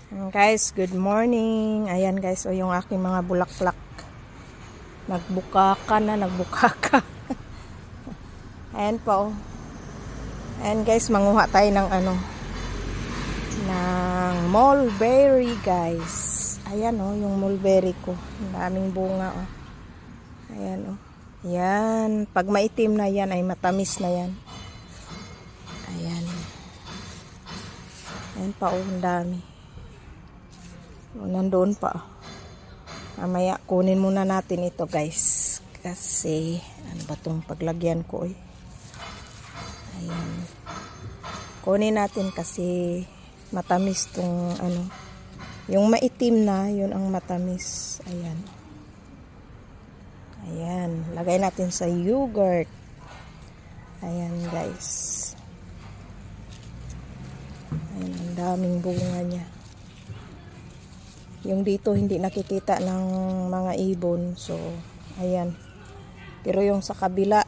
Guys, good morning. Ayan guys, o yung aking mga bulaklak. Nagbukaka na, nagbukaka. Ayan pa o. Ayan guys, manguha tayo ng ng mulberry guys. Ayan o, yung mulberry ko. Ang daming bunga o. Ayan o. Ayan, pag maitim na yan ay matamis na yan. Ayan. Ayan pa o, ang dami. Nandoon pa. Mamaya kunin muna natin ito guys. Kasi ano ba itong paglagyan ko eh. Ayan. Kunin natin kasi matamis tong yung maitim na, yun ang matamis. Ayan. Ayan. Lagay natin sa yogurt. Ayan guys. Ayan, ang daming bunga niya. Yung dito hindi nakikita ng mga ibon. So, ayan. Pero yung sa kabila,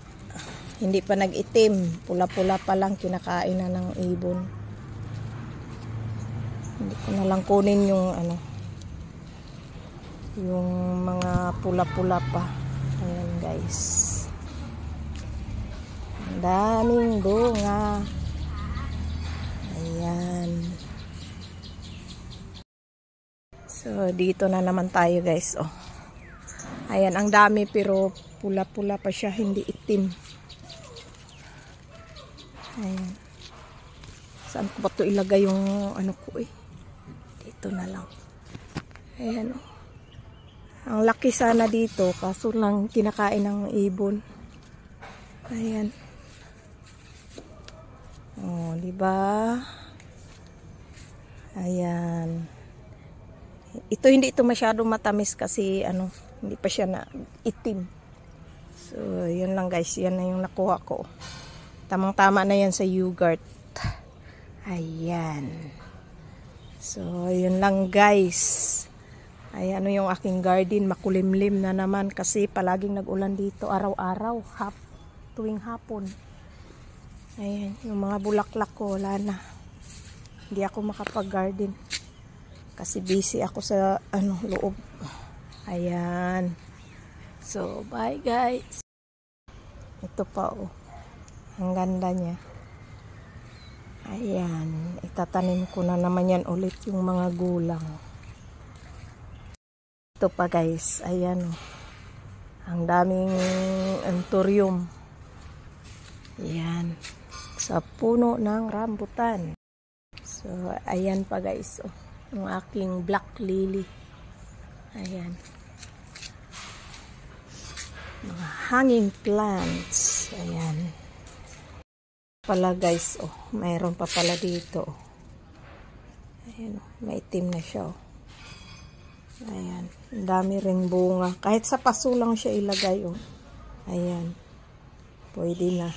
hindi pa nag-itim. Pula-pula pa lang kinakain na ng ibon. Hindi ko na lang kunin yung yung mga pula-pula pa. Ayan guys. Ang daming bunga. Ayan. So, dito na naman tayo guys. Oh. Ayan, ang dami pero pula-pula pa siya, hindi itim. Ayan. Saan ko ba ito ilagay yung ko eh? Dito na lang. Ayan oh. Ang laki sana dito, kaso lang kinakain ng ibon. Ayan. Oh, diba? Ayan. Ito hindi ito masyado matamis kasi hindi pa siya na itim. So, yun lang guys. Yan na yung nakuha ko. Tamang-tama na yan sa yogurt. Ayan. So, yun lang guys. Ayan yung aking garden. Makulimlim na naman kasi palaging nag-ulan dito araw-araw. Tuwing hapon. Ayan. Yung mga bulaklak ko wala na. Hindi ako makapag-garden. Kasi busy ako sa loob. Ayan. So, bye guys. Ito pa oh. Ang ganda niya. Ayan. Itatanim ko na naman yan ulit yung mga gulang. Ito pa guys. Ayan oh. Ang daming anthurium. Ayan. Sa puno ng rambutan. So, ayan pa guys oh. Yung aking black lily. Ayan. Mga hanging plants. Ayan. Pala guys, oh. Mayroon pa pala dito. Ayan, oh. Maitim na siya, oh. Ayan. Ang dami ring bunga. Kahit sa paso lang siya ilagay, oh. Ayan. Pwede na.